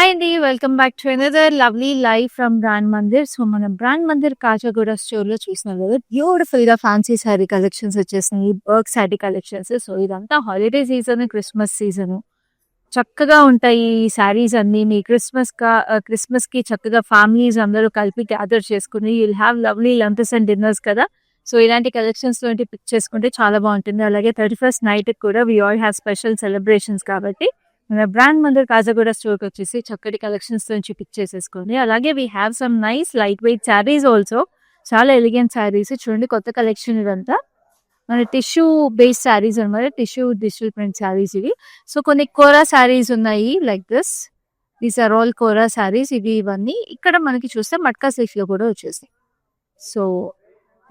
Hi అండి. Welcome back to another lovely live from brand Mandir. So, మన brand Mandir Khajaguda స్టోర్‌లో చూస్తున్నారు కదా! బ్యూటిఫుల్‌గా ఫ్యాన్సీ శారీ కలెక్షన్స్ వచ్చేసినాయి. Work sari collections. సో, ఇదంతా హాలిడే సీజన్, క్రిస్మస్ సీజను. చక్కగా ఉంటాయి ఈ శారీస్ అన్నీ. మీ క్రిస్మస్‌కి చక్కగా ఫ్యామిలీస్ అందరూ కలిపి గ్యాదర్ చేసుకొని you'll have lovely lunches and dinners కదా! సో, ఇలాంటి కలెక్షన్స్‌లోంటి పిక్ చేసుకుంటే చాలా బావుంటుంది. అలాగే 31st నైట్‌కి కూడా we all have special celebrations కాబట్టి మన బ్రాండ్ మందిర్ కాజాగూడ స్టోర్‌కొచ్చేసి చక్కటి కలెక్షన్స్ నుంచి పిక్ చేసేసుకోండి. అలాగే we have some nice light weight sarees also. చాలా ఎలిగెంట్ శారీస్ చూడండి కొత్త కలెక్షన్ ఇదంతా. మన టిష్యూ బేస్డ్ శారీస్ అన్నమాట. టిష్యూ డిజిటల్ ప్రింట్ శారీస్ ఇవి. సో, కొన్ని కోరా శారీస్ ఉన్నాయి like this. These are all kora saris ఇవన్నీ. ఇక్కడ మనకి చూస్తే మట్కా సిల్క్‌లో కూడా వచ్చేసాయి. సో,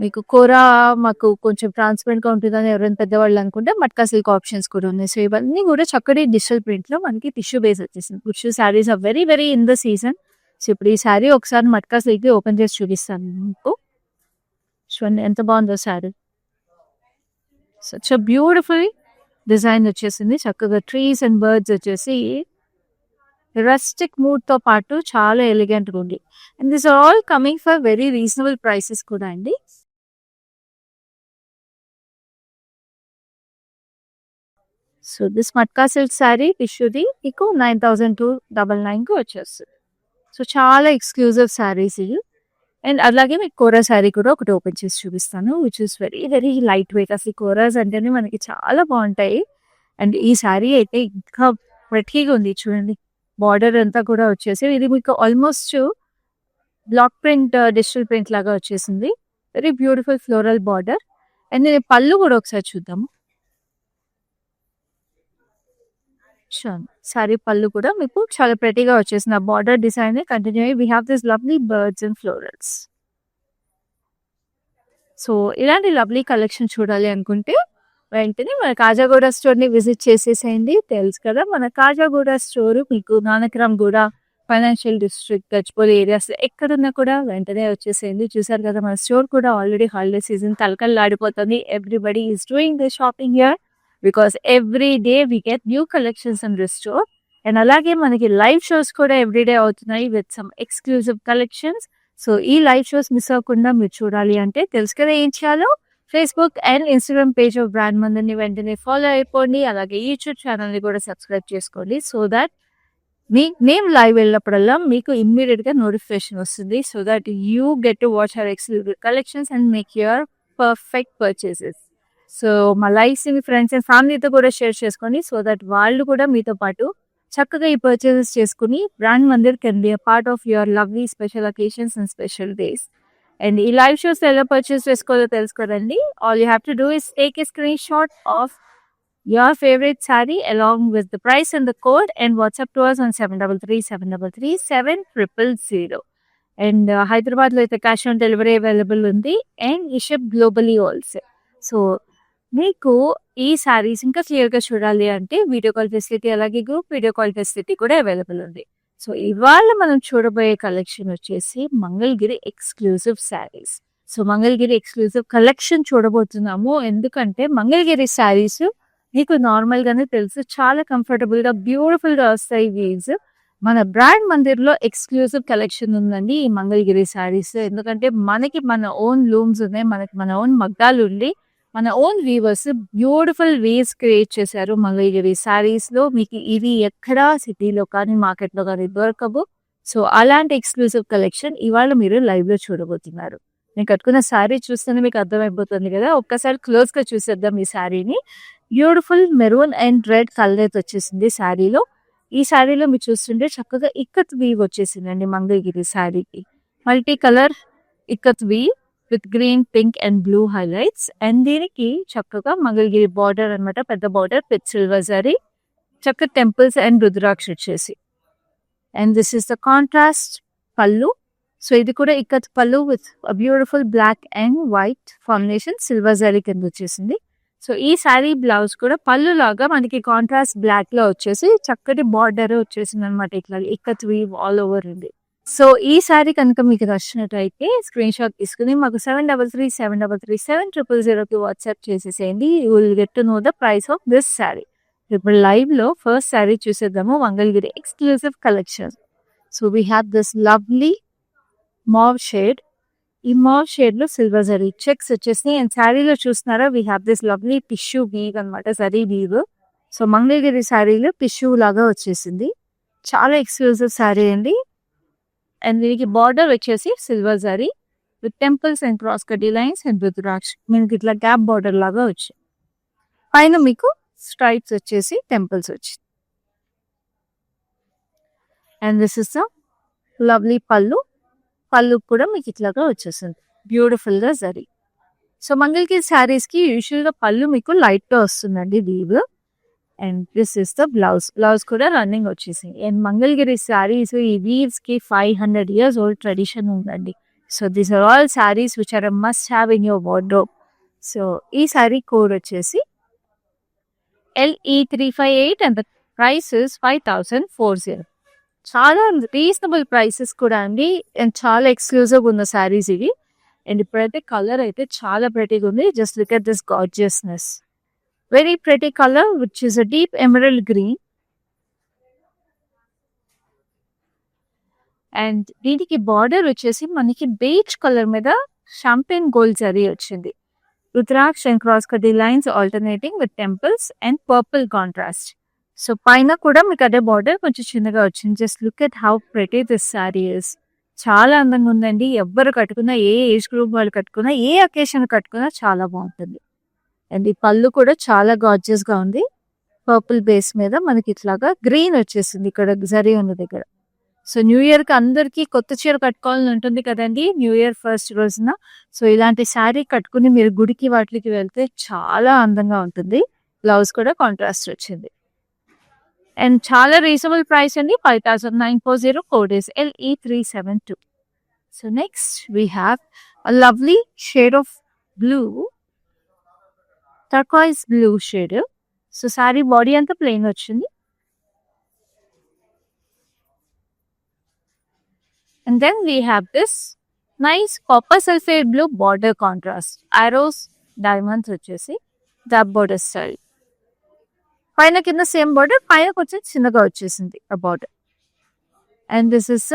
మీకు కోరా మాకు కొంచెం ట్రాన్స్‌పరెంట్‌గా ఉంటుందని ఎవరైనా పెద్దవాళ్ళు అనుకుంటే మట్కా సిల్క్ ఆప్షన్స్ కూడా ఉన్నాయి. సో, ఇవన్నీ కూడా చక్కటి డిజిటల్ ప్రింట్‌లో మనకి టిష్యూ బేస్ వచ్చేసింది. Tissue sarees are very very in the season. So, ఇప్పుడు ఈ శారీ ఒకసారి మట్కా సిల్క్‌ది ఓపెన్ చేసి చూపిస్తాను మీకు. చూడండి ఎంత బాగుందో sari. Such a beautiful design వచ్చేసింది. చక్కగా ట్రీస్ అండ్ బర్డ్స్ వచ్చేసి రస్టిక్ మూడ్‌తో పాటు చాలా ఎలిగెంట్‌గా ఉంది. And this are all coming for very reasonable prices కూడా అండి. So, this matka silk sari టిష్యూది మీకు 9,299కి వచ్చేస్తుంది. సో, చాలా ఎక్స్‌క్లూజివ్ శారీస్ ఇవి. అండ్ అలాగే మీకు కోరా శారీ కూడా ఒకటి ఓపెన్ చేసి చూపిస్తాను. Which is very very light wait. అసలు కోరాస్ అంటేనే మనకి చాలా బావుంటాయి. అండ్ ఈ శారీ అయితే ఇంకా ప్రెట్టీగా ఉంది చూడండి. బార్డర్ అంతా కూడా వచ్చేసి ఇది మీకు almost block print digital print లాగా వచ్చేసింది. Very beautiful floral border. And పళ్ళు కూడా ఒకసారి చూద్దాము. షూర్. సారీ పళ్ళు కూడా మీకు చాలా ప్రెటీగా వచ్చేసింది. ఆ బార్డర్ డిజైన్ కంటిన్యూ అయ్యి we have this lovely birds and florals. So, ఇలాంటి లవ్లీ కలెక్షన్ చూడాలి అనుకుంటే వెంటనే మన కాజాగూడ స్టోర్‌ని విజిట్ చేసేసేయండి. తెలుసు కదా మన కాజాగూడ స్టోర్ మీకు Nanakramguda financial district Gachibowli areas ఎక్కడున్నా కూడా వెంటనే వచ్చేసేయండి. చూసారు కదా మన స్టోర్ కూడా ఆల్రెడీ హాలిడే సీజన్ కళకళలాడిపోతుంది. Everybody is doing the shopping here. Because every day we get new collections in this store. And అలాగే మనకి లైవ్ షోస్ కూడా ఎవ్రీ డే అవుతున్నాయి with some exclusive collections. So, ఈ లైవ్ షోస్ మిస్ అవ్వకుండా మీరు చూడాలి అంటే తెలుసు కదా ఏం చేయాలో. Facebook and Instagram page of brand మందిర్‌ని వెంటనే ఫాలో అయిపోండి. అలాగే యూట్యూబ్ ఛానల్‌ని కూడా సబ్స్క్రైబ్ చేసుకోండి. సో దట్ మేము లైవ్ వెళ్ళినప్పుడల్లా మీకు ఇమ్మీడియట్‌గా నోటిఫికేషన్ వస్తుంది. So that you get to watch our exclusive collections and make your perfect purchases. So, మా లైవ్స్‌ని మీ ఫ్రెండ్స్ అండ్ ఫ్యామిలీతో కూడా షేర్ చేసుకోండి. సో దట్ వాళ్ళు కూడా మీతో పాటు చక్కగా ఈ పర్చేసెస్ చేసుకొని brand Mandir can be a part of your lovely special occasions and special days. And ఈ లైవ్ షోస్ ఎలా పర్చేస్ చేసుకోవాలో తెలుసు కదండి. All you have to do is take a screen shot of your favorite saree along with the price and the code and WhatsApp to us on 733-733-7000. And Hyderabad లో అయితే cash on delivery available ఉంది and ఈ ship globally also. So, మీకు ఈ సారీస్ ఇంకా క్లియర్‌గా చూడాలి అంటే వీడియో కాల్ ఫెసిలిటీ అలాగే గ్రూప్ వీడియో కాల్ ఫెసిలిటీ కూడా అవైలబుల్ ఉంది. సో, ఇవాళ మనం చూడబోయే కలెక్షన్ వచ్చేసి Mangalagiri exclusive saris. So, Mangalagiri exclusive collection చూడబోతున్నాము. ఎందుకంటే మంగళగిరి సారీస్ మీకు నార్మల్‌గానే తెలుసు చాలా కంఫర్టబుల్‌గా బ్యూటిఫుల్‌గా వస్తాయి వీవ్స్. మన బ్రాండ్ మందిర్‌లో ఎక్స్‌క్లూజివ్ కలెక్షన్ ఉందండి ఈ మంగళగిరి సారీస్. ఎందుకంటే మనకి మన ఓన్ లూమ్స్ ఉన్నాయి. మనకి మన ఓన్ మగ్గాలు ఉండి మన own weavers beautiful waves create చేశారు మంగళగిరి సారీస్‌లో. మీకు ఇవి ఎక్కడా సిటీలో కానీ మార్కెట్‌లో కానీ దొరకవు. సో, అలాంటి ఎక్స్‌క్లూజివ్ కలెక్షన్ ఇవాళ మీరు లైవ్‌లో చూడబోతున్నారు. నేను కట్టుకున్న సారీ చూస్తేనే మీకు అర్థమైపోతుంది కదా! ఒక్కసారి క్లోజ్‌గా చూసేద్దాం ఈ సారీని. Beautiful maroon and red colour అయితే వచ్చేసింది శారీలో. ఈ శారీలో మీరు చూస్తుంటే చక్కగా ఇక్కత్ వీవ్ వచ్చేసిందండి మంగళగిరి శారీకి. Multi colour ikat weave with green, pink and blue highlights. And దీనికి చక్కగా మంగళగిరి బార్డర్ అనమాట. పెద్ద బార్డర్ విత్ సిల్వర్ జరీ. చక్కగా టెంపుల్స్ అండ్ రుద్రాక్ష వచ్చేసి. And this is the contrast pallu. So, ఇది కూడా ikat pallu with beautiful black and white combination silver zari కింద వచ్చేసింది. సో, ఈ శారీ బ్లౌజ్ కూడా పళ్ళు లాగా మనకి కాంట్రాస్ట్ బ్లాక్‌లో వచ్చేసి చక్కటి బార్డర్ వచ్చేసిందనమాట. ఇట్లా ఇక్కత్ వీవ్ ఆల్ ఓవర్ ఉంది. సో, ఈ శారీ కనుక మీకు నచ్చినట్టయితే స్క్రీన్ షాట్ తీసుకొని మాకు 7337337000కి వాట్సాప్ చేసేసేయండి. You will get to know the price of this saree. ఇప్పుడు లైవ్లో ఫస్ట్ శారీ చూసేద్దాము, Mangalagiri exclusive collection. So we have this lovely mauve shade. ఈ మావ్ షేడ్లో సిల్వర్ జరీ చెక్స్ వచ్చేసి, అండ్ శారీలో చూస్తున్నారా we have this lovely tissue weave అనమాట, జరీ వీవ్. సో మంగళగిరి శారీలో టిష్యూ లాగా వచ్చేసింది. చాలా ఎక్స్క్లూజివ్ శారీ అండి. అండ్ దీనికి బార్డర్ వచ్చేసి silver zari with temples and cross కటీ లైన్స్ అండ్ రుద్రాక్ష. మీకు ఇట్లా గ్యాప్ బార్డర్ లాగా వచ్చి పైన మీకు స్ట్రైప్స్ వచ్చేసి టెంపుల్స్ వచ్చి. And this is the lovely పళ్ళు. పళ్ళు కూడా మీకు ఇట్లాగా వచ్చేసింది బ్యూటిఫుల్ గా జరీ. సో మంగళగిరి శారీస్ కి యూజువల్ గా పళ్ళు మీకు లైట్ గా వస్తుందండి weave. And this is the blouse. Blouse కూడా రన్నింగ్ వచ్చేసింది. అండ్ మంగళగిరి శారీస్ ఈ వీవ్స్ కి 500 years ఓల్డ్ ట్రెడిషన్ ఉందండి. So these are all sarees which are must have in your wardrobe. So ఈ శారీ కోడ్ వచ్చేసి LE358 and the price is 5040. చాలా reasonable prices కూడా అండి. అండ్ చాలా ఎక్స్క్లూజివ్ ఉన్న శారీస్ ఇవి. అండ్ ఇప్పుడైతే కలర్ అయితే చాలా ప్రెటీగా ఉంది. Just look at this gorgeousness. Very pretty colour which is a deep emerald green. And దీనికి బార్డర్ వచ్చేసి మనకి బేజ్ కలర్ మీద షాంపెయిన్ గోల్డ్ జరీ వచ్చింది. రుద్రాక్ష అండ్ క్రాస్ కటీ lines alternating with temples and purple contrast. So పైన కూడా మీకు అదే బార్డర్ కొంచెం చిన్నగా వచ్చింది. Just look at how pretty this saree is. చాలా అందంగా ఉందండి. ఎవ్వరు కట్టుకున్నా, ఏ ఏజ్ గ్రూప్ వాళ్ళు కట్టుకున్నా, ఏ అకేషన్ కట్టుకున్నా చాలా బాగుంటుంది. అండ్ ఈ పళ్ళు కూడా చాలా గార్జియస్ గా ఉంది. పర్పుల్ బేస్ మీద మనకి ఇట్లాగా గ్రీన్ వచ్చేసింది ఇక్కడ జరీ ఉన్న దగ్గర. సో న్యూ ఇయర్ కి అందరికి కొత్త చీర కట్టుకోవాలని ఉంటుంది కదండి న్యూ ఇయర్ ఫస్ట్ రోజున. సో ఇలాంటి శారీ కట్టుకుని మీరు గుడికి వాటికి వెళ్తే చాలా అందంగా ఉంటుంది. బ్లౌజ్ కూడా కాంట్రాస్ట్ వచ్చింది. అండ్ చాలా రీజనబుల్ ప్రైస్ అండి. 5940. Code is LE372. So next we have a lovely shade of blue, turquoise blue shade. So sari body అంతా ప్లెయిన్ వచ్చింది. And then we have this nice copper sulfate blue border contrast. Arrows, diamonds వచ్చేసి dub border style. పైన కింద same border, పైన కొంచెం చిన్నగా వచ్చేసింది ఆ border. And this is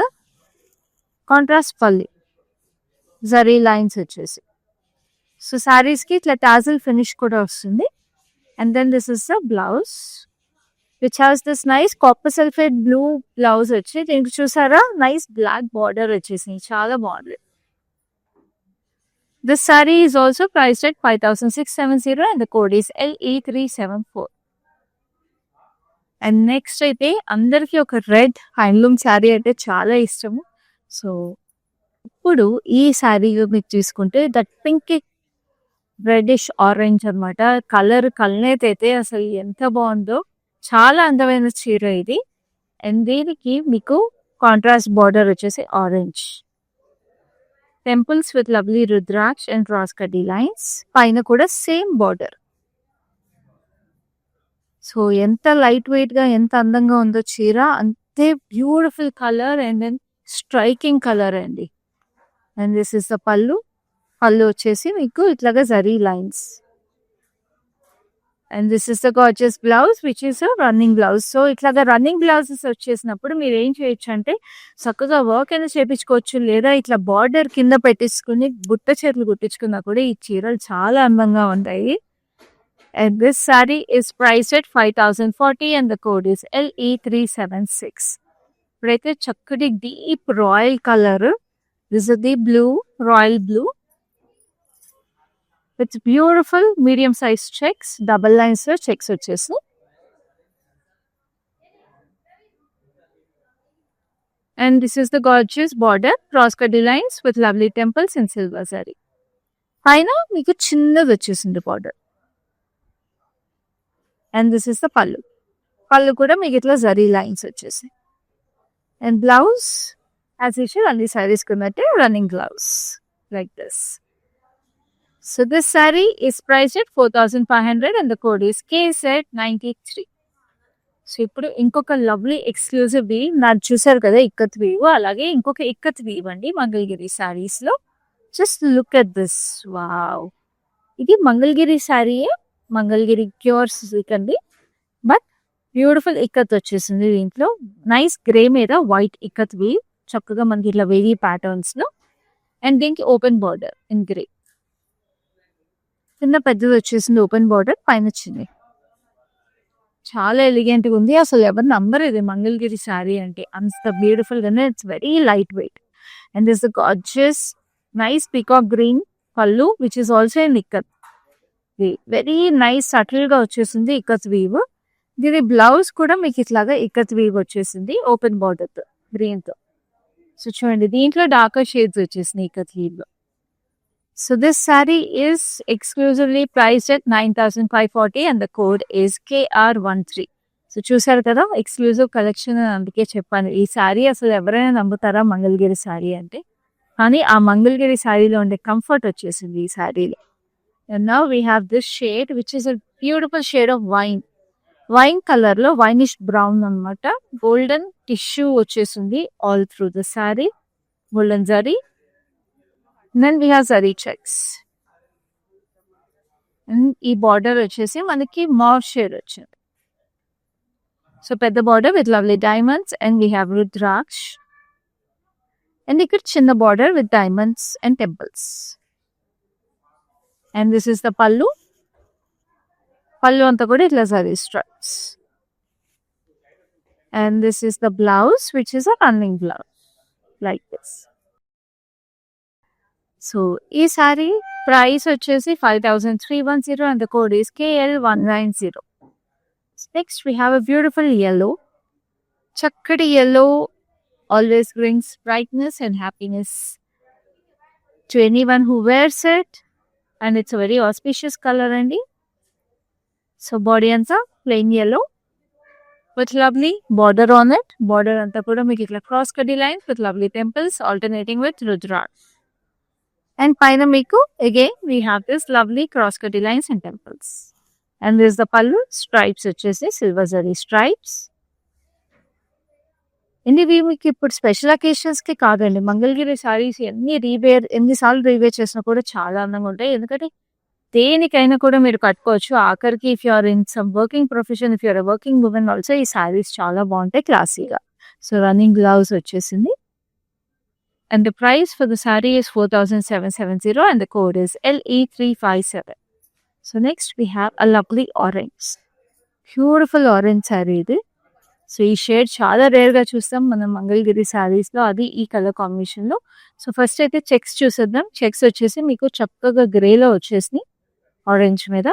contrast పల్లి, జరీ లైన్స్ వచ్చేసి. సో శారీస్ కి ఇట్లా టాజిల్ ఫినిష్ కూడా వస్తుంది. And then this is the blouse which has this nice copper sulphate blue blouse వచ్చి దీనికి చూసారా నైస్ బ్లాక్ బార్డర్ వచ్చేసింది. చాలా బాగుంది. This saree is also priced at 5670 and the code is LE374. And next అయితే అందరికి ఒక రెడ్ హ్యాండ్లూమ్ శారీ అంటే చాలా ఇష్టము. సో ఇప్పుడు ఈ శారీ మీకు తీసుకుంటే దట్ పింక్ రెడిష్ ఆరెంజ్ అనమాట. కలర్ కల్నేతైతే అసలు ఎంత బాగుందో. చాలా అందమైన చీర ఇది. అండ్ దీనికి మీకు కాంట్రాస్ట్ బార్డర్ వచ్చేసి orange, temples with lovely rudraksha and cross కటీ లైన్స్. పైన కూడా సేమ్ బార్డర్. సో ఎంత లైట్ వెయిట్ గా ఎంత అందంగా ఉందో చీర, అంతే beautiful colour and then striking colour అండి. And this is the pallu. Pallu వచ్చేసి మీకు ఇట్లాగా zari lines. And this is the gorgeous blouse which is running blouse. So ఇట్లాగా రన్నింగ్ బ్లౌజెస్ వచ్చేసినప్పుడు మీరు ఏం చేయొచ్చు అంటే చక్కగా వర్క్ అయినా చేపించుకోవచ్చు, లేదా ఇట్లా బార్డర్ కింద పెట్టించుకుని బుట్ట చీరలు కుట్టించుకున్నా కూడా ఈ చీరలు చాలా అందంగా ఉంటాయి. And this saree is priced at 5040 and the code is LE376. ఇప్పుడైతే చక్కటి deep royal colour, this is the blue, royal blue with beautiful medium size checks, double lines లో చెక్స్ వచ్చేసి. And this is the gorgeous border, cross కటీ lines with lovely temples in silver saree. పైన మీకు చిన్నది వచ్చేసింది border. And this is the pallu. Pallu కూడా మీకు ఇట్లా జరీ లైన్స్ వచ్చేసి. అండ్ బ్లౌజ్ యాజ్ యూజువల్ అన్ని సారీస్ కున్నట్టే running blouse like this. So this saree is priced at 4500 and the code is KZ93. So ఇప్పుడు ఇంకొక లవ్లీ ఎక్స్క్లూజివ్ వీవ్ నాకు చూసారు కదా ఇక్కత్ వీవ్, అలాగే ఇంకొక ఇక్కత్ వీవ్ అండి మంగళగిరి శారీస్ లో. Just look at this. Wow, ఇది మంగళగిరి శారీయే, మంగళగిరి ప్యూర్ సిల్క్ అండి. బట్ బ్యూటిఫుల్ ఇక్కత్ వచ్చేసింది దీంట్లో. నైస్ గ్రే మీద వైట్ ఇక్కత్ వీవ్, చక్కగా మనకి ఇట్లా వేరీ ప్యాటర్న్స్ లో. అండ్ దీనికి ఓపెన్ బార్డర్ ఇన్ గ్రే, కింద పెద్దది వచ్చేసింది ఓపెన్ బార్డర్, పైన చిన్నది. చాలా ఎలిగెంట్ గా ఉంది. అసలు ఎవరు నంబర్ ఇది మంగళగిరి శారీ అంటే, అంత బ్యూటిఫుల్ గానే. It's very light weight. And this gorgeous nice peacock green pallu which is also in ikat. Very nice subtle గా వచ్చేసింది ఇక్కత్ వీవ్. దీని బ్లౌజ్ కూడా మీకు ఇట్లాగా ఇక్కత్ వీవ్ వచ్చేసింది ఓపెన్ బార్డర్ తో గ్రీన్ తో. సో చూడండి దీంట్లో డార్కర్ షేడ్స్ వచ్చేసినాయి ఇక్కత్ వీవ్ లో. So this saree is exclusively priced at 9,540 and the code is KR13. So చూసారు కదా ఎక్స్క్లూజివ్ కలెక్షన్, అందుకే చెప్పాను ఈ శారీ అసలు ఎవరైనా నమ్ముతారా మంగళగిరి శారీ అంటే. కానీ ఆ మంగళగిరి శారీలో ఉండే కంఫర్ట్ వచ్చేసింది ఈ శారీలో. And now we have this shade which is a beautiful shade of wine colour లో వైనిష్ బ్రౌన్ అనమాట. గోల్డెన్ టిష్యూ వచ్చేసింది all through the saree, golden zari. Then we have zari checks. And ఈ బార్డర్ వచ్చేసి మనకి మావ్ షేడ్ వచ్చింది. సో పెద్ద border with lovely diamonds and we have rudraksha. And ఇక్కడ చిన్న border with diamonds and temples. And this is the pallu. పళ్ళు అంతా కూడా ఇట్లా zari stripes. And this is the blouse which is a running blouse like this. So ఈ sorry price వచ్చేసి 5,310 and the code is KL190. Next we have a beautiful yellow. Chakkadi yellow always brings brightness and happiness to anyone who wears it, and it's a very auspicious color andi. So body anta plain yellow with lovely border on it. Border anta kuda meeku itla cross cutty lines with lovely temples alternating with Rudraksh. And paina meeku again we have this lovely cross cutty lines and temples. And this is the pallu. Stripes వచ్చేసి silver zari stripes. ఇవి మీకు ఇప్పుడు special occasions కి కాదండి, మంగళగిరి సారీస్ ఎన్నిసార్లు రీవేర్ చేసినా కూడా చాలా అందంగా ఉంటాయి. ఎందుకంటే దేనికైనా కూడా మీరు కట్టుకోవచ్చు. ఆఖరికి if you're in some working profession, if you're working women also ఈ సారీస్ చాలా బాగుంటాయి క్లాసీగా. సో రన్నింగ్ బ్లౌజ్ వచ్చేసింది. And the price for the saree is 4,770 and the code is LE357. So next we have a lovely orange. Beautiful orange saree ఇది. So ఈ shade చాలా rare గా చూస్తాం మనం మంగళగిరి సారీస్ లో, అది ఈ కలర్ కాంబినేషన్ లో. సో ఫస్ట్ అయితే చెక్స్ చూసేద్దాం. చెక్స్ వచ్చేసి మీకు చక్కగా గ్రేలో వచ్చేసి ఆరెంజ్ మీద.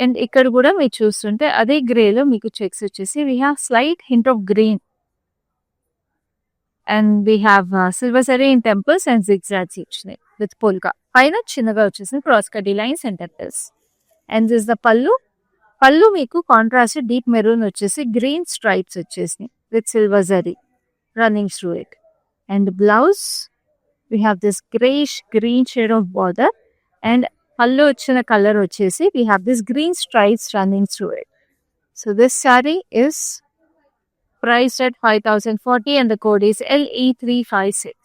అండ్ ఇక్కడ కూడా మీరు చూస్తుంటే అదే గ్రేలో మీకు చెక్స్ వచ్చేసి we have slight hint of green. And we have silver zari in temples and zigzags ఇచ్చినాయి విత్ పోల్కా. పైన చిన్నగా వచ్చేసి క్రాస్ కటీ lines and temples. And this the pallu. Pallu మీకు కాంట్రాస్ట్ డీప్ మెరూన్ వచ్చేసి గ్రీన్ స్ట్రైప్స్ వచ్చేసినాయి with silver zari running through it. And blouse we have this greyish green shade of border. And pallu వచ్చిన colour వచ్చేసి we have this green stripes running through it. So this saree is priced at 5,040 and the code is LE356.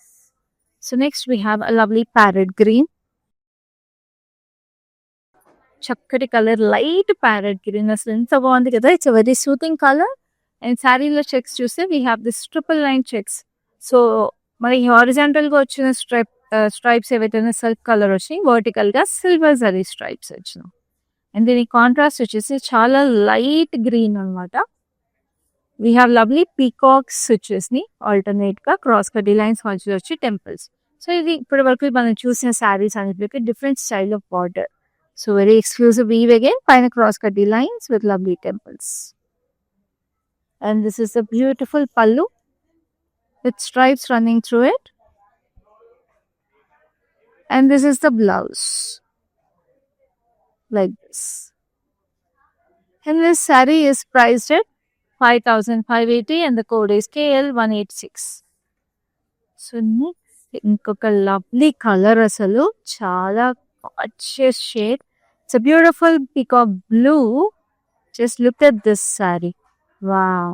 So next we have a lovely parrot green. చక్కటి colour, light parrot green. అసలు ఎంత బాగుంది కదా. It's very soothing colour. And శారీలో checks చూస్తే we have this triple line checks. So మనకి horizontal గా వచ్చిన స్ట్రైప్స్ ఏవైతే సెల్ఫ్ కలర్ వచ్చినాయి, వర్టికల్ గా సిల్వర్ జరీ స్ట్రైప్స్ వచ్చినాయి. అండ్ దీని కాంట్రాస్ట్ వచ్చేసి చాలా లైట్ గ్రీన్ అనమాట. వీ హ్యావ్ లవ్లీ పీకాక్స్ వచ్చేసి ఆల్టర్నేట్ గా క్రాస్ కటీ లైన్స్ మధ్యలో వచ్చి టెంపుల్స్. సో ఇది ఇప్పటి వరకు మనం చూసిన శారీస్ అన్నిటికీ different style of border. So very exclusive weave again. పైన క్రాస్ కటీ lines with lovely temples. And this is the beautiful pallu with stripes running through it. And this is the blouse like this. And this saree is priced at 5,580 and the code is KL186. So next ఇంకొక lovely colour, అసలు చాలా gorgeous shade. It's a beautiful peacock blue. Just look at this saree. Wow.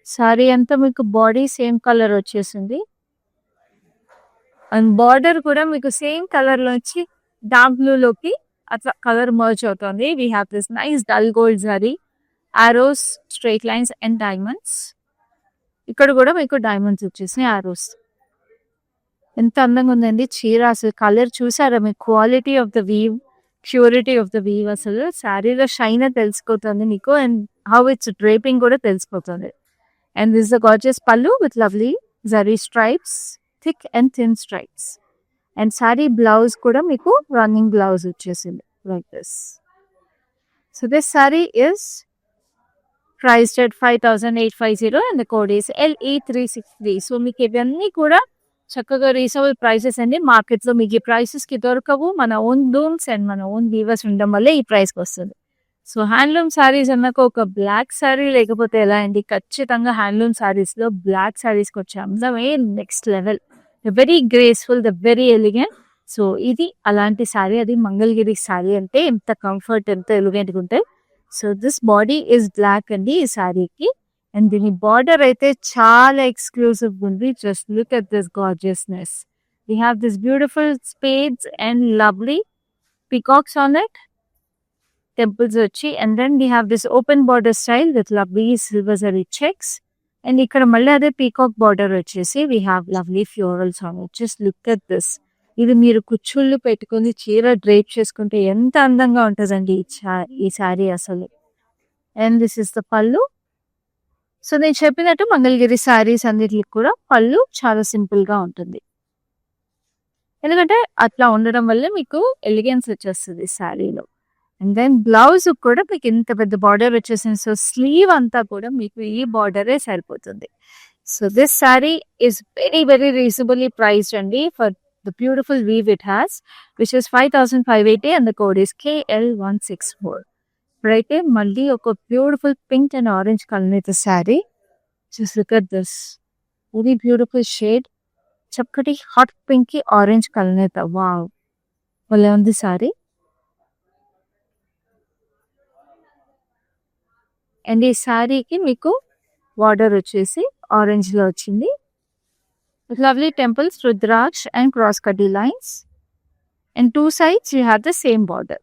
Sorry అంతా మీకు body same colour వచ్చేసింది. And border కూడా మీకు same colour లో వచ్చి డార్క్ బ్లూ లోకి అట్లా కలర్ మర్జ్ అవుతుంది. We have this nice dull gold zari, Aorus, straight lines and diamonds. ఇక్కడ కూడా మీకు డైమండ్స్ వచ్చేసినాయి, ఆరోస్. ఎంత అందంగా ఉందండి చీర. అసలు కలర్ చూసారా మీకు? Quality of the weave, purity of the weave, అసలు శారీలో షైన్ తెలిసిపోతుంది మీకు. అండ్ హౌ ఇట్స్ డ్రేపింగ్ కూడా తెలిసిపోతుంది. అండ్ దిస్ ద గార్జియస్ పల్లు with lovely zari stripes, thick and thin stripes. And saree blouse కూడా మీకు రన్నింగ్ బ్లౌజ్ వచ్చేసింది like this. So this saree is priced at 5,850 and the code is LE363. So మీకు ఇవన్నీ కూడా చక్కగా రీజనబుల్ ప్రైసెస్ అండి. మార్కెట్లో మీకు ఈ ప్రైసెస్కి దొరకవు. మన ఓన్ లూమ్స్ అండ్ మన ఓన్ వీవర్స్ ఉండడం వల్లే ఈ ప్రైస్కి వస్తుంది. సో హ్యాండ్లూమ్ శారీస్ అన్నాక ఒక బ్లాక్ శారీ లేకపోతే ఎలా అండి? ఖచ్చితంగా హ్యాండ్లూమ్ శారీస్లో బ్లాక్ శారీస్కి వచ్చే అందమే next level. Very graceful, the very elegant. So ఇది అలాంటి శారీ. అది మంగళగిరి శారీ అంటే ఎంత కంఫర్ట్, ఎంత ఎలిగెంట్గా ఉంటాయి. So this body is black అండి ఈ శారీకి. అండ్ దీని బార్డర్ అయితే చాలా ఎక్స్క్లూసివ్ ఉంది. Just look at this gorgeousness. We have this beautiful spades and lovely peacocks on it, temples వచ్చి. And then we have this open border style with lovely silver zari checks. And ఇక్కడ మళ్ళీ అదే peacock border వచ్చేసి we have lovely florals on it. Just look at this. ఇది మీరు కుచ్చుళ్ళు పెట్టుకుని చీర drape చేసుకుంటే ఎంత అందంగా ఉంటుందండి ఈ శారీ అసలు. అండ్ దిస్ ఇస్ ద పళ్ళు. సో నేను చెప్పినట్టు మంగళగిరి శారీస్ అన్నిటికి కూడా పళ్ళు చాలా సింపుల్ గా ఉంటుంది. ఎందుకంటే అట్లా ఉండడం వల్ల మీకు ఎలిగెన్స్ వచ్చేస్తుంది శారీలో. అండ్ దెన్ బ్లౌజ్ కూడా మీకు ఇంత పెద్ద బార్డర్ వచ్చేసింది. సో స్లీవ్ అంతా కూడా మీకు ఈ బార్డరే సరిపోతుంది. So this saree is very very reasonably priced అండి for the beautiful weave it has, which is 5,580 and the code is KL164. ఇప్పుడైతే మళ్ళీ ఒక beautiful pink and orange colour అయితే saree. Just look at this, very beautiful shade. చక్కటి hot pink కి orange colour అయితే wow భలే ఉంది శారీ. అండ్ ఈ శారీకి మీకు బార్డర్ వచ్చేసి ఆరెంజ్ లో వచ్చింది. Lovely temples, rudraksha and cross కడ్డీ lines. And two sides you have the same border.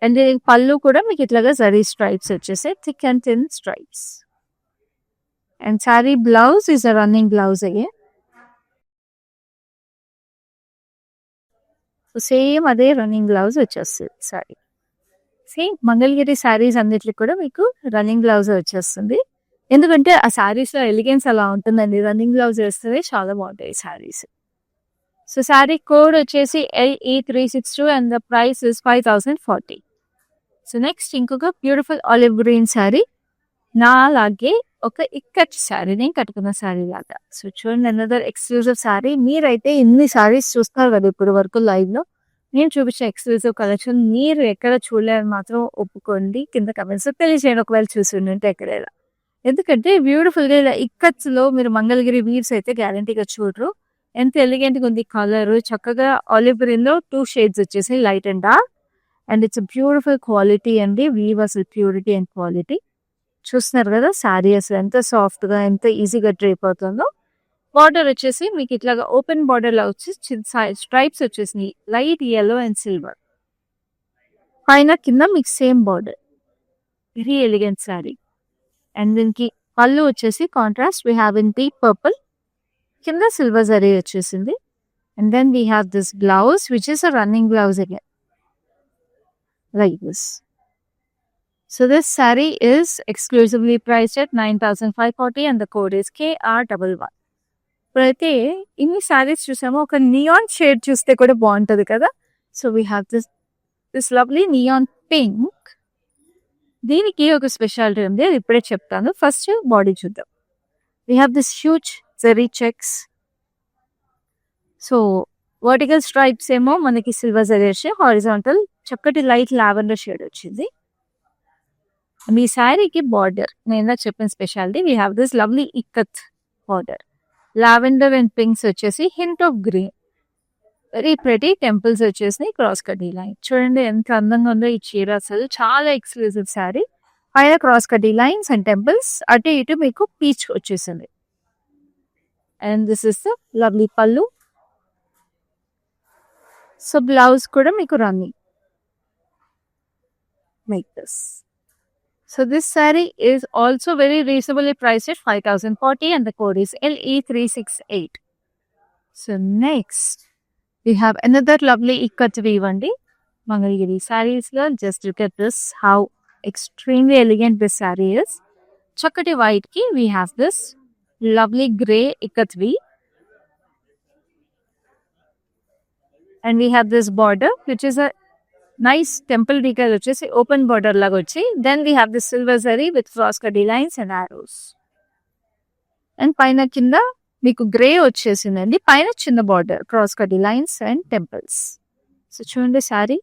And పళ్ళు కూడా మీకు ఇట్లాగా జరీ స్ట్రైప్స్ వచ్చేసాయి, thick and thin stripes. And saree blouse is a running blouse again. So same అదే రన్నింగ్ బ్లౌజ్ వచ్చేస్తుంది శారీ. సేమ్ మంగళగిరి శారీస్ అన్నిటికి కూడా మీకు రన్నింగ్ బ్లౌజ్ వచ్చేస్తుంది. ఎందుకంటే ఆ శారీస్ లో ఎలిగెన్స్ అలా ఉంటుందండి. రన్నింగ్ బ్లౌజ్ వేస్తే చాలా బాగుంటాయి శారీస్. సో శారీ కోడ్ వచ్చేసి LE362 and the price is 5,040. So next ఇంకొక బ్యూటిఫుల్ ఆలివ్ గ్రీన్ శారీ. నా అలాగే ఒక ఇక్కట్ శారీ, నేను కట్టుకున్న శారీ లాగా. సో చూడండి, అనదర్ ఎక్స్క్లూజివ్ శారీ. మీరైతే ఇన్ని శారీస్ చూస్తారు కదా ఇప్పుడు వరకు లైవ్ లో. నేను చూపించే ఎక్స్క్లూజివ్ కలెక్షన్ మీరు ఎక్కడ చూడలేని మాత్రం ఒప్పుకోండి. కింద కమెంట్స్ తెలియజేయండి ఒకవేళ చూసి ఉంటే ఎక్కడైనా. ఎందుకంటే బ్యూటిఫుల్ గా ఇలా ఇక్కత్స్ లో మీరు మంగళగిరి వీవ్స్ అయితే గ్యారంటీగా చూడరు. ఎంత ఎలిగెంట్ గా ఉంది కలర్. చక్కగా ఆలివ్ గ్రీన్ లో 2 షేడ్స్ వచ్చేసి light and dark. And it's beautiful quality అండి. వీవ్ అసలు ప్యూరిటీ అండ్ క్వాలిటీ చూస్తున్నారు కదా. శారీ అసలు ఎంత సాఫ్ట్ గా, ఎంత ఈజీగా డ్రేప్ అవుతుందో. బార్డర్ వచ్చేసి మీకు ఇట్లాగా ఓపెన్ బార్డర్ లా వచ్చి స్ట్రైప్స్ వచ్చేసి లైట్ yellow అండ్ సిల్వర్. పైన కింద మీకు same border. Very elegant saree. And దీనికి పళ్ళు వచ్చేసి contrast we have in deep purple, కింద సిల్వర్ జరీ వచ్చేసింది. And then we have this blouse which is a running blouse again like this. So this saree is exclusively priced at 9,540 and the code is KR11. ఇప్పుడైతే ఇన్ని సారీస్ చూసాము. ఒక neon shade చూస్తే కూడా బాగుంటది కదా. So we have this lovely neon pink. దీనికి ఒక స్పెషాలిటీ ఉంది, అది ఇప్పుడే చెప్తాను. ఫస్ట్ బాడీ చూద్దాం. We have this huge zari checks. So vertical stripes ఏమో మనకి సిల్వర్ జరీ వచ్చి, హారిజాంటల్ చక్కటి లైట్ లావెండర్ షేడ్ వచ్చింది. మీ శారీకి బార్డర్ నేను చెప్పిన speciality. We have this lovely ikat border. Lavender and pinks వచ్చేసి hint of green. Very pretty temples వచ్చేసి క్రాస్ కడ్డీ లైన్. చూడండి ఎంత అందంగా ఉందో ఈ చీర. అసలు చాలా ఎక్స్క్లూజివ్ శారీ. పైన క్రాస్ కడ్డీ లైన్స్ అండ్ టెంపుల్స్, అటు ఇటు మీకు పీచ్ వచ్చేసింది. And this is the lovely పళ్ళు. సో బ్లౌజ్ కూడా మీకు running like this. So this saree is also very reasonably priced at 5040 and the code is LE368. So next we have another lovely ikat weave andi Mangalgiri sarees lo. Just look at this, how extremely elegant this saree is. Chakati white ki we have this lovely grey ikat weave and we have this border which is a nice temple detail వచ్చేసి open border లాగా వచ్చి then we have this silver zari with cross కటీ lines and arrows and పైన కింద మీకు grey వచ్చేసిందండి, పైన చిన్న బార్డర్ క్రాస్ కటీ లైన్స్ అండ్ టెంపుల్స్. సో చూడండి శారీ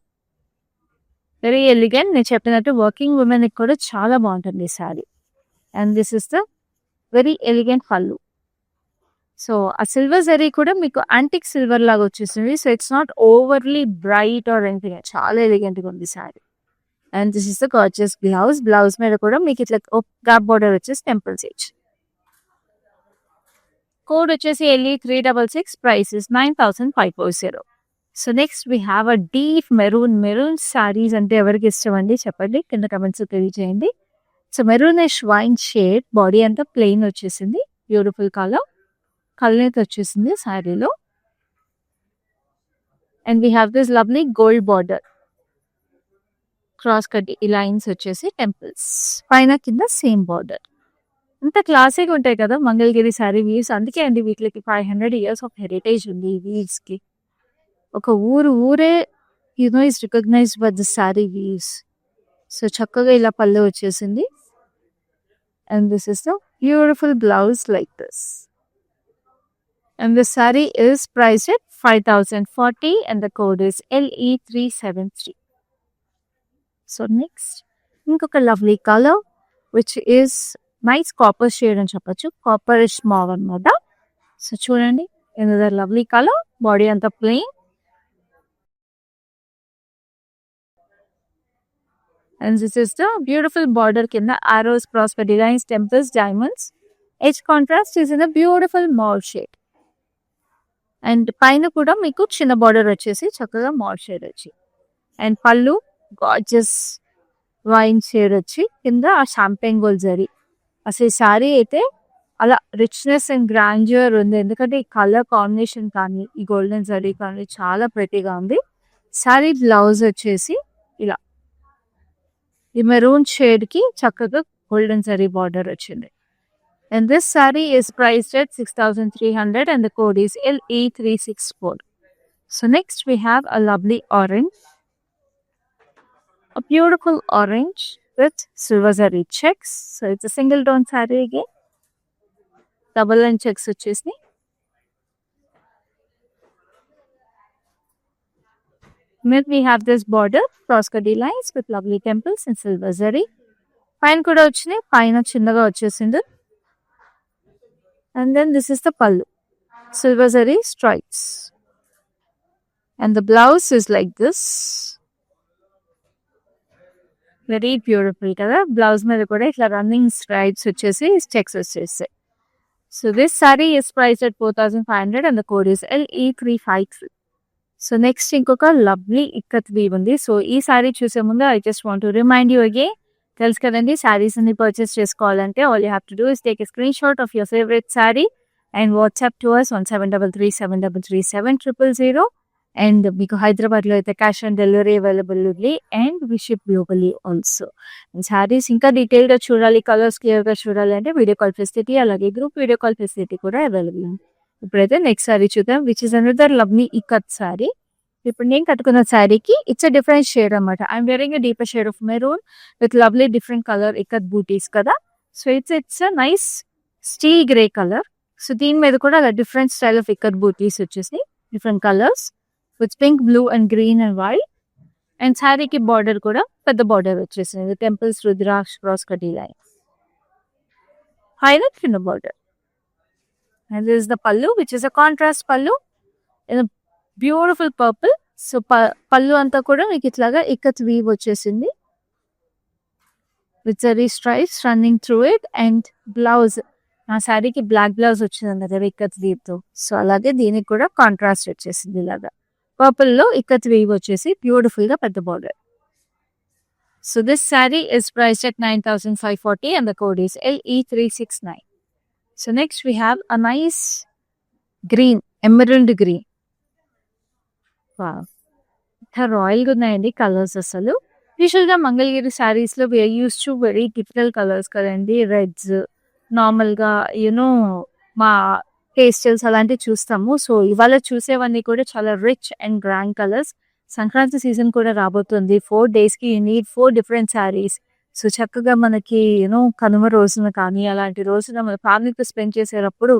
వెరీ ఎలిగెంట్. నేను చెప్పినట్టు వర్కింగ్ ఉమెన్ కూడా చాలా బాగుంటుంది ఈ sari. And this is the very elegant పళ్ళు. సో ఆ సిల్వర్ జరీ కూడా మీకు యాంటిక్ సిల్వర్ లాగా వచ్చేసింది. So it's not overly bright or anything, చాలా ఎలిగెంట్గా ఉంది sari. And this is the gorgeous blouse. Blouse మీద కూడా మీకు ఇట్లా గ్యాప్ బార్డర్ వచ్చేసి టెంపుల్స్ ఇచ్చి. కోడ్ వచ్చేసి LE366, price is 9540. So next we have a deep maroon saris అంటే ఎవరికి ఇష్టం అండి చెప్పండి, కింద కమెంట్స్ తెలియజేయండి. So maroonish wine shade, body అంతా ప్లెయిన్ వచ్చేసింది, బ్యూటిఫుల్ కలర్ అయితే వచ్చేసింది శారీలో. And we have this lovely gold border, cross cut lines వచ్చేసి టెంపుల్స్, పైన కింద సేమ్ బార్డర్. అంత క్లాసిక్ ఉంటాయి కదా మంగళగిరి శారీ వీవ్స్. అందుకే అండి వీటికి 500 years ఆఫ్ హెరిటేజ్ ఉంది ఈ వీవ్స్ కి. ఒక ఊరే is recognised by the saree weaves. So చక్కగా ఇలా పళ్ళు వచ్చేసింది. And this is the beautiful blouse like this. And the saree is priced at 5040 and the code is LE373. So next, ఇంకొక lovely color which is nice copper shade అని చెప్పొచ్చు, కాపరిష్ మావ్ అన్నమాట. So చూడండి, another lovely color, body అంతా plain and this is the beautiful border కింద arrows, cross lines, temples, diamonds. Edge contrast is in a beautiful mauve shade. And పైన కూడా మీకు చిన్న బార్డర్ వచ్చేసి చక్కగా మౌడ్ షేడ్ వచ్చి, అండ్ పళ్ళు గార్జియస్ వైన్ షేడ్ వచ్చి కింద ఆ షాంపెయిన్ గోల్డ్ జరీ. అసలు శారీ అయితే అలా రిచ్నెస్ అండ్ గ్రాండ్యూర్ ఉంది, ఎందుకంటే ఈ కలర్ కాంబినేషన్ కానీ ఈ గోల్డెన్ జరీ కానీ చాలా ప్రెటీగా ఉంది. శారీ బ్లౌజ్ వచ్చేసి ఇలా ఈ మెరూన్ షేడ్ కి చక్కగా గోల్డెన్ జరీ బార్డర్ వచ్చింది. And this saree is priced at 6300 and the code is LE364. So next we have a lovely orange, a beautiful orange with silver zari checks. So it's a single tone saree again, double line checks వచ్చేసి. Then we have this border, cross kadi lines with lovely temples and silver zari. పైన కూడా వచ్చినాయి, పైన చిన్నగా వచ్చేసింది. And then this is the pallu, silver zari stripes, and the blouse is like this, very beautiful కదా. Blouse మీద కూడా ఇట్లా రన్నింగ్ స్ట్రైప్స్ వచ్చేసి చెక్స్ వచ్చేసాయి. So this saree is priced at 4500 and the code is LE353. So next ఇంకొక lovely ikat weave ఉంది. So ఈ సారీ చూసే ముందు I just want to remind you again, తెలుసు కదండి శారీస్ అన్ని పర్చేస్ చేసుకోవాలంటే all you have to do is take a screenshot of your favourite saree and WhatsApp to us 1733733000. And మీకు హైదరాబాద్లో అయితే క్యాష్ ఆన్ డెలివరీ అవైలబుల్ ఉంది and we ship globally also. And sarees ఇంకా డీటెయిల్గా చూడాలి, కలర్స్ క్లియర్గా చూడాలి అంటే వీడియో కాల్ ఫెసిలిటీ, అలాగే గ్రూప్ వీడియో కాల్ ఫెసిలిటీ కూడా అవైలబుల్ ఉంది. ఇప్పుడైతే నెక్స్ట్ శారీ చూద్దాం, which is another lovely ikat saree. ఇప్పుడు నేను కట్టుకున్న శారీకి ఇట్స్ అ డిఫరెంట్ షేడ్ అనమాట. I'm wearing a deeper shade of maroon with lovely different colour ikat butis కదా. So it's a nice steel grey colour. So దీని మీద కూడా అలా డిఫరెంట్ స్టైల్ ఆఫ్ ఇక్కత్ బూటీస్ వచ్చేసి different colours with pink, blue and green and white. And శారీకి border కూడా పెద్ద border వచ్చేసింది, టెంపుల్స్, రుద్రాక్ష, క్రాస్ కటీ లైన్, హైలైట్ చిన్న border. And this is the పల్లు విచ్ ఇస్ అ కాంట్రాస్ట్ పల్లు ఇన్ బ్యూటిఫుల్ పర్పుల్. సో పళ్ళు అంతా కూడా మీకు ఇట్లాగా ఇక్కత్ వీవ్ వచ్చేసింది with zari stripes running through it. And blouse, నా శారీకి బ్లాక్ బ్లౌజ్ వచ్చింది కదా ఇక్కత్ వీవ్ తో, సో అలాగే దీనికి కూడా కాంట్రాస్ట్ వచ్చేసింది ఇలాగా పర్పుల్ లో ఇక్కత్ వీవ్ వచ్చేసి బ్యూటిఫుల్ గా పెద్ద border. So this saree is priced at 9,540 and the code is LE369. So next we have a nice green, emerald green. Wow. Royal గా ఉన్నాయండి కలర్స్ అసలు. యూజువల్ గా మంగళగిరి శారీస్ లో we are used to very typical colours కదండి. Reds normal గా you know మా pastels అలాంటివి చూస్తాము. సో ఇవాళ చూసేవన్నీ కూడా చాలా rich and grand colours. Sankranti season కూడా రాబోతుంది. 4 days కి you need 4 different sarees. So చక్కగా మనకి యూనో కనుమ రోజున కానీ అలాంటి రోజున మన ఫ్యామిలీతో స్పెండ్ చేసేటప్పుడు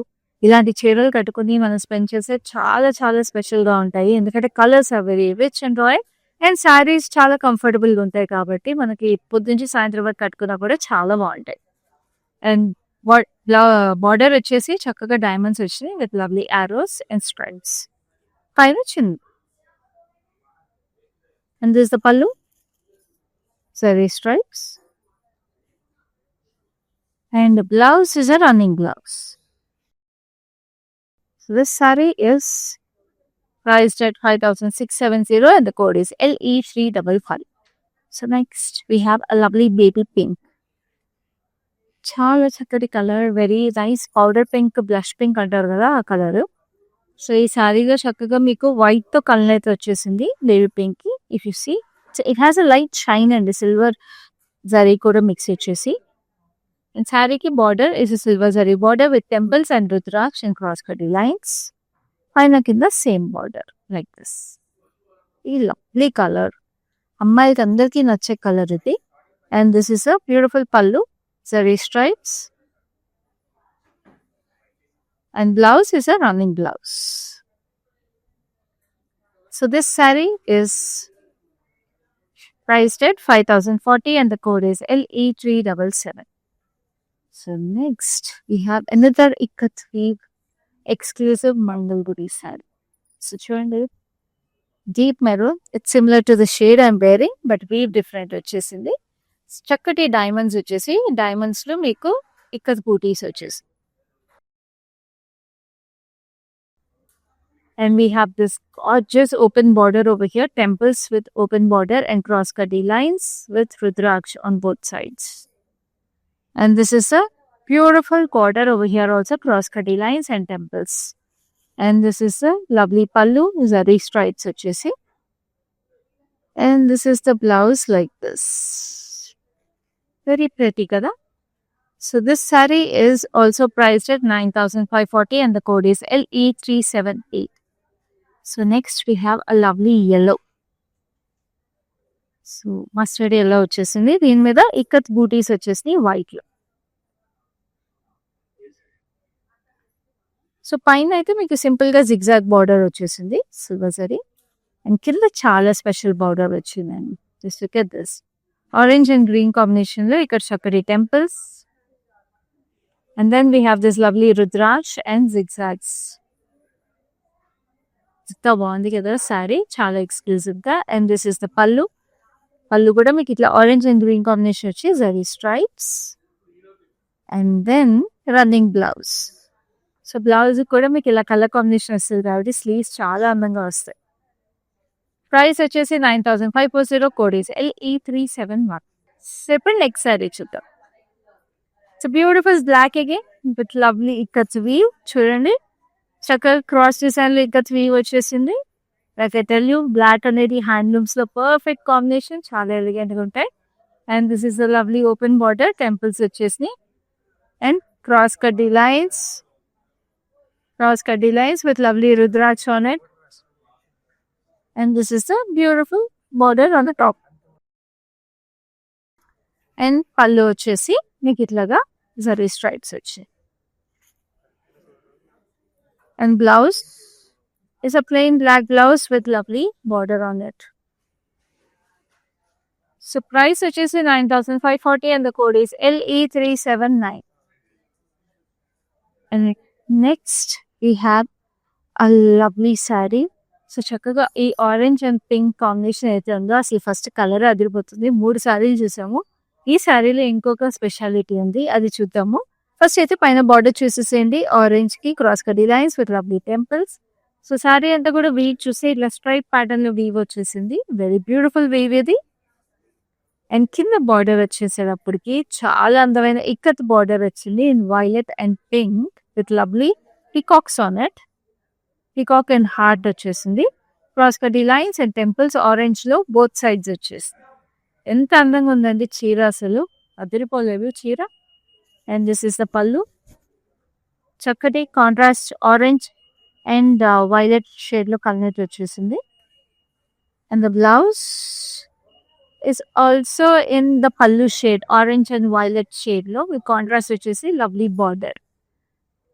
ఇలాంటి చీరలు కట్టుకుని మనం స్పెండ్ చేస్తే చాలా చాలా స్పెషల్ గా ఉంటాయి. ఎందుకంటే colours are very rich and royal and sarees చాలా కంఫర్టబుల్ గా ఉంటాయి కాబట్టి మనకి పొద్దుంచి సాయంత్రం వరకు కట్టుకున్నా కూడా చాలా బాగుంటాయి. అండ్ బార్డర్ వచ్చేసి చక్కగా డైమండ్స్ వచ్చినాయి with lovely arrows and stripes. పైన చిన్న and this the pallu zari stripes and blouse is a running blouse. So this saree is priced at 5,670 and the code is LE355. So next we have a lovely baby pink. చాలా చక్కటి colour, very nice powder pink, blush pink అంటారు కదా ఆ colour. So ఈ శారీలో చక్కగా మీకు white తో కలర్ అయితే వచ్చేసింది బేబీ పింక్ కి. If you see it has a light shine and silver zari కూడా మిక్స్ వచ్చేసి. And saree ki border is a silver zari border with temples and rudraksh and cross cutty lines. Paina kinda same border like this. Ee lovely color. అమ్మాయిలకి అందరికీ నచ్చే colour ఇది. And this is a beautiful pallu, zari stripes. And blouse is a running blouse. So this saree is priced at 5,040 and the code is LE377. So next we have another ikat weave exclusive Mangalguri saree. So చూడండి deep maroon. It's similar to the shade I'm wearing but weave different వచ్చేసింది. చక్కటి diamonds వచ్చేసి diamonds లో మీకు ఇక్కత్ బూటీస్ వచ్చేసి. And we have this gorgeous open border over here, temples with open border and cross cutty lines with rudraksh on both sides. And this is a beautiful border over here also, cross cutty lines and temples. And this is a lovely pallu, zari stripes వచ్చేసి. And this is the blouse like this. Very pretty kada. So this saree is also priced at 9,540 and the code is LE378. So next we have a lovely yellow. So mustard yellow వచ్చేసింది. దీని మీద ఇక్కత్ బూటీస్ వచ్చేసి white లో. So పైన అయితే మీకు simple గా zigzag border వచ్చేసింది సిల్వర్ జరీ అండ్ కింద చాలా స్పెషల్ బార్డర్ వచ్చిందండి. Just look at this orange and green combination లో ఇక్కడ చక్కటి temples and then we have this lovely rudraksha and zigzags. ఎంత బాగుంది కదా శారీ, చాలా ఎక్స్క్లూజివ్ గా. అండ్ దిస్ ఇస్ ద పల్లు. పల్లు కూడా మీకు ఇట్లా ఆరెంజ్ అండ్ గ్రీన్ కాంబినేషన్ వచ్చి zari stripes and then running blouse. So blouse కూడా మీకు ఇలా కలర్ కాంబినేషన్ వస్తుంది కాబట్టి స్లీవ్స్ చాలా అందంగా వస్తాయి. ప్రైస్ వచ్చేసి 9,540, కోడ్ ఈస్ LE371. ఇప్పుడు నెక్స్ట్ శారీ చూద్దాం. So beautiful black again with lovely ikat weave. చూడండి చక్కగా క్రాస్ డిజైన్ లో ఇక్కత్ వీవ్ వచ్చేసింది. Like I tell you black అనేది హ్యాండ్లూమ్స్ లో పర్ఫెక్ట్ కాంబినేషన్, చాలా ఎలిగెంట్ గా ఉంటాయి. And this is the lovely open border, temples వచ్చేసి and cross cutty lines with lovely rudraksh on it. And this is the beautiful border on the top. And pallu వచ్చేసి మీకు ఇట్లాగా zari stripes వచ్చాయి. And blouse is a plain black blouse with lovely border on it. So price వచ్చేసి 9,540 and the code is LE379. And next we have a lovely saree. So చక్కగా ఈ orange and pink combination అయితే ఉందో అసలు first colour అదిరిపోతుంది. 3 సారీలు చూసాము. ఈ శారీలో ఇంకొక స్పెషాలిటీ ఉంది, అది చూద్దాము. ఫస్ట్ అయితే పైన బార్డర్ చూసేసేయండి. ఆరెంజ్ కి క్రాస్ కటీ lines with lovely temples. So saree అంతా కూడా వీవ్ చూస్తే ఇట్లా స్ట్రైప్ ప్యాటర్న్ లో వీవ్ వచ్చేసింది. వెరీ బ్యూటిఫుల్ వీవ్ ఇది. అండ్ కింద బార్డర్ వచ్చేసేటప్పటికి చాలా అందమైన ఇక్కత్ బార్డర్ వచ్చింది in violet and pink with lovely peacocks on it. Peacock and heart వచ్చేసింది. క్రాస్ కటీ లైన్స్ అండ్ టెంపుల్స్ ఆరెంజ్ లో బోత్ సైడ్స్ వచ్చేసింది. ఎంత అందంగా ఉందండి చీర, అసలు అదిరిపోలేదు చీర. అండ్ దిస్ ఇస్ ద పళ్ళు. చక్కటి contrast orange and violet shade లో కలర్ వచ్చేసింది. And the blouse is also in the pallu shade, orange and violet shade లో with contrast వచ్చేసి లవ్లీ బార్డర్.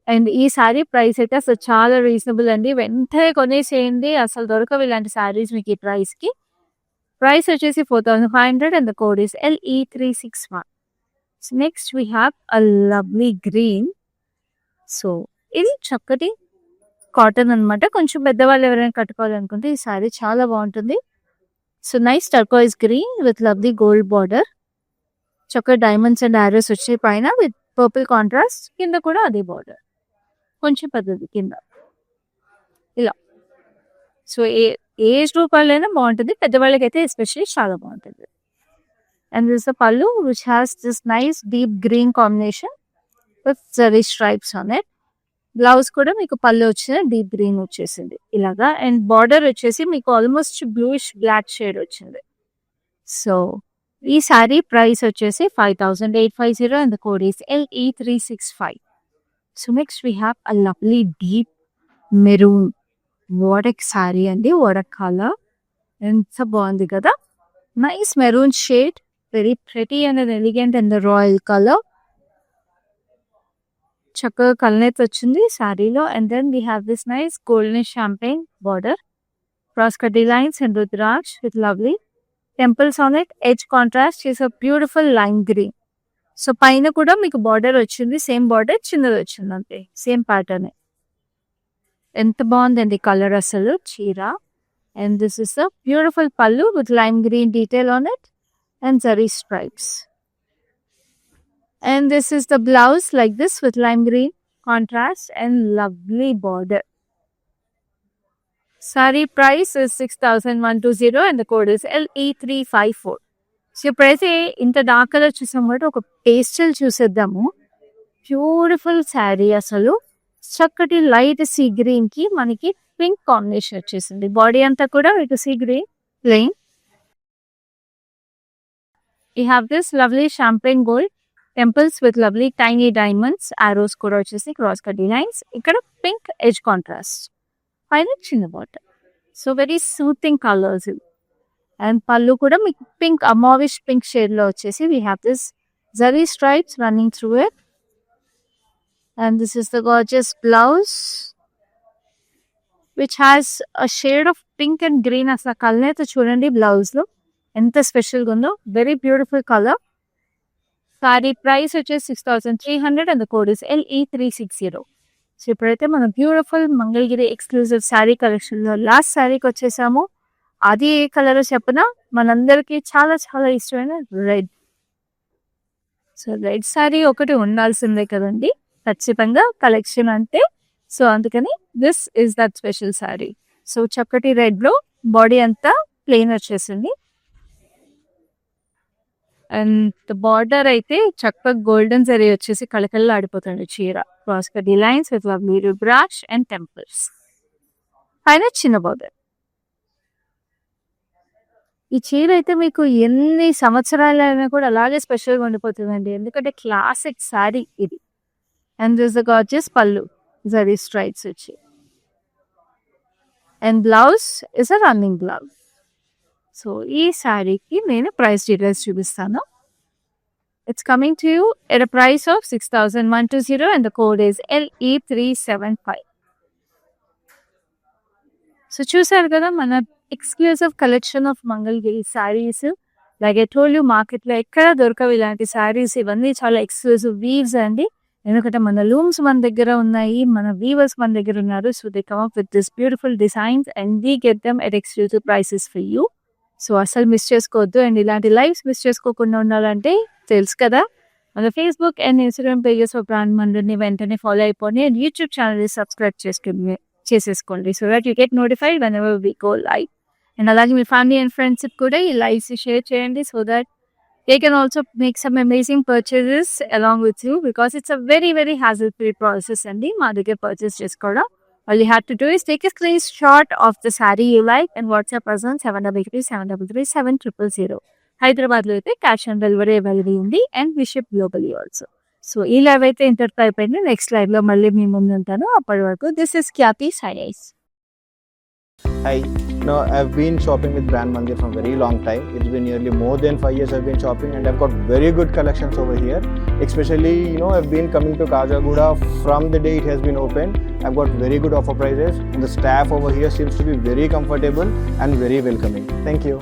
అండ్ ఈ శారీ ప్రైస్ అయితే అసలు చాలా రీజనబుల్ అండి. వెంటనే కొనేసేయండి, అసలు దొరకవు ఇలాంటి శారీస్ మీకు ఈ ప్రైస్ కి. ప్రైస్ వచ్చేసి 4500 and the code is LE361. Next we have a lovely green. So ఇది చక్కటి కాటన్ అన్నమాట. కొంచెం పెద్దవాళ్ళు ఎవరైనా కట్టుకోవాలనుకుంటే ఈ శారీ చాలా బాగుంటుంది. So nice turquoise green with lovely gold border. చక్కగా డైమండ్స్ అండ్ ఆరోస్ వచ్చాయి పైన విత్ పర్పుల్ కాంట్రాస్ట్. కింద కూడా అదే బార్డర్, కొంచెం పెద్దది కింద ఇలా. సో ఏజ్ గ్రూప్ వాళ్ళైనా బాగుంటుంది, పెద్దవాళ్ళకి అయితే ఎస్పెషల్లీ చాలా బాగుంటుంది. అండ్ దిస్ ద పల్లు which has this nice deep green combination with zari stripes on it. Blouse కూడా మీకు పళ్ళు వచ్చిన డీప్ గ్రీన్ వచ్చేసింది ఇలాగా. అండ్ బార్డర్ వచ్చేసి మీకు ఆల్మోస్ట్ బ్లూయిష్ బ్లాక్ షేడ్ వచ్చింది. సో ఈ శారీ ప్రైస్ వచ్చేసి 5850 and the code is LE365. So next we have a lovely deep maroon. What a saree అండి, వాట్ ఎ కలర్, ఎంత బాగుంది కదా. Nice maroon shade, very pretty and elegant and royal colour. చక్కగా కలనేత వచ్చింది శారీలో. And then we have this nice golden champagne border, cross కటీ lines and rudraksha with lovely temples on it. Edge contrast is a beautiful lime green. So పైన కూడా మీకు border వచ్చింది, same border చిన్నది వచ్చింది అంతే, సేమ్ ప్యాటర్న్. ఎంత బాగుందండి కలర్ అసలు చీర. And this is a beautiful pallu with lime green detail on it and zari stripes. And this is the blouse like this with lime green contrast and lovely border. Saree price is 6120 and the code is LE354. So ఇప్పుడైతే ఇంత dark colour చూసాం కాబట్టి ఒక pastel చూసేద్దాము. Beautiful sari అసలు. చక్కటి light sea green కి మనకి పింక్ కాంబినేషన్ వచ్చేసింది. బాడీ అంతా కూడా ఇటు sea green plain. You have this lovely champagne gold temples with lovely tiny diamonds, Aorus కూడా వచ్చేసి క్రాస్ కటీ లైన్స్. ఇక్కడ పింక్ ఎడ్జ్ కాంట్రాస్ట్, పైన చిన్న barter. So very soothing colours. And పళ్ళు కూడా మీకు పింక్ అమావిష్ పింక్ షేడ్ లో వచ్చేసి we have this zari stripes running through it. And this is the gorgeous blouse which has a shade of pink and green. అసలు colour అయితే చూడండి blouse లో ఎంత స్పెషల్గా ఉందో. Very beautiful colour. Sorry price వచ్చేసి 6300 and the code is LE360. So ఇప్పుడైతే మనం beautiful Mangalagiri exclusive sari collection లో లాస్ట్ శారీకి వచ్చేసాము. అది ఏ కలర్ చెప్పనా, మనందరికి చాలా చాలా ఇష్టమైన రెడ్. సో రెడ్ శారీ ఒకటి ఉండాల్సిందే కదండి ఖచ్చితంగా కలెక్షన్ అంటే. సో అందుకని this is that special saree. So చక్కటి రెడ్ లో బాడీ అంతా ప్లెయిన్ వచ్చేసింది. అండ్ బార్డర్ అయితే చక్కగా గోల్డెన్ జరీ వచ్చేసి కళకళలో ఆడిపోతుంది చీర. క్రాస్ కటీ lines with lovely rudraksha and temples, పైన చిన్న బార్డర్. ఈ చీర అయితే మీకు ఎన్ని సంవత్సరాలైనా కూడా అలాగే స్పెషల్గా ఉండిపోతుందండి, ఎందుకంటే క్లాసిక్ శారీ ఇది. అండ్ దిస్ ద గార్జియస్ పళ్ళు జరీ స్ట్రైప్స్ వచ్చి. And blouse is a running blouse. So ఈ శారీకి నేను ప్రైస్ డీటెయిల్స్ చూపిస్తాను. It's coming to you at a price of 6120 and the code is LE375. So చూసారు కదా మన exclusive collection of Mangalagiri saris. Like I told you, మార్కెట్లో ఎక్కడ దొరకవు ఇలాంటి శారీస్. ఇవన్నీ చాలా ఎక్స్క్లూజివ్ వీవ్స్ అండి, ఎందుకంటే మన లూమ్స్ మన దగ్గర ఉన్నాయి, మన వీవర్స్ మన దగ్గర ఉన్నారు. So they come up with this beautiful designs and we get them at exclusive prices for you. So అసలు మిస్ చేసుకోవద్దు. అండ్ ఇలాంటి లైవ్స్ మిస్ చేసుకోకుండా ఉండాలంటే తెలుసు కదా, మన Facebook and Instagram pages of brand మండలిని వెంటనే ఫాలో అయిపోయి అండ్ యూట్యూబ్ ఛానల్ని సబ్స్క్రైబ్ చేసేసుకోండి. So that you get notified whenever we go live. And అలాగే మీ ఫ్యామిలీ అండ్ ఫ్రెండ్స్కి కూడా ఈ లైవ్స్ షేర్ చేయండి. So that they can also make some amazing purchases along with you, because it's a very very hassle free process and మా దగ్గర purchase చేసుకోవడం. All you have to do is take a screenshot of the saree you like and WhatsApp us on 733-733-7000. హైదరాబాద్లో అయితే cash on delivery available ఉంది and we ship globally also. So ఈ live అయితే ఇంతటితో అయిపోయింది. నెక్స్ట్ లైవ్లో మళ్ళీ మీ ముందు ఉంటాను. అప్పటి వరకు this is Khyati science. Hi. No, I've been shopping with Brand Mandir from very long time. It's been nearly more than 5 years I've been shopping, and I've got very good collections over here. Especially, I've been coming to Kajagoda from the day it has been opened. I've got very good offer prices, and the staff over here seems to be very comfortable and very welcoming. Thank you.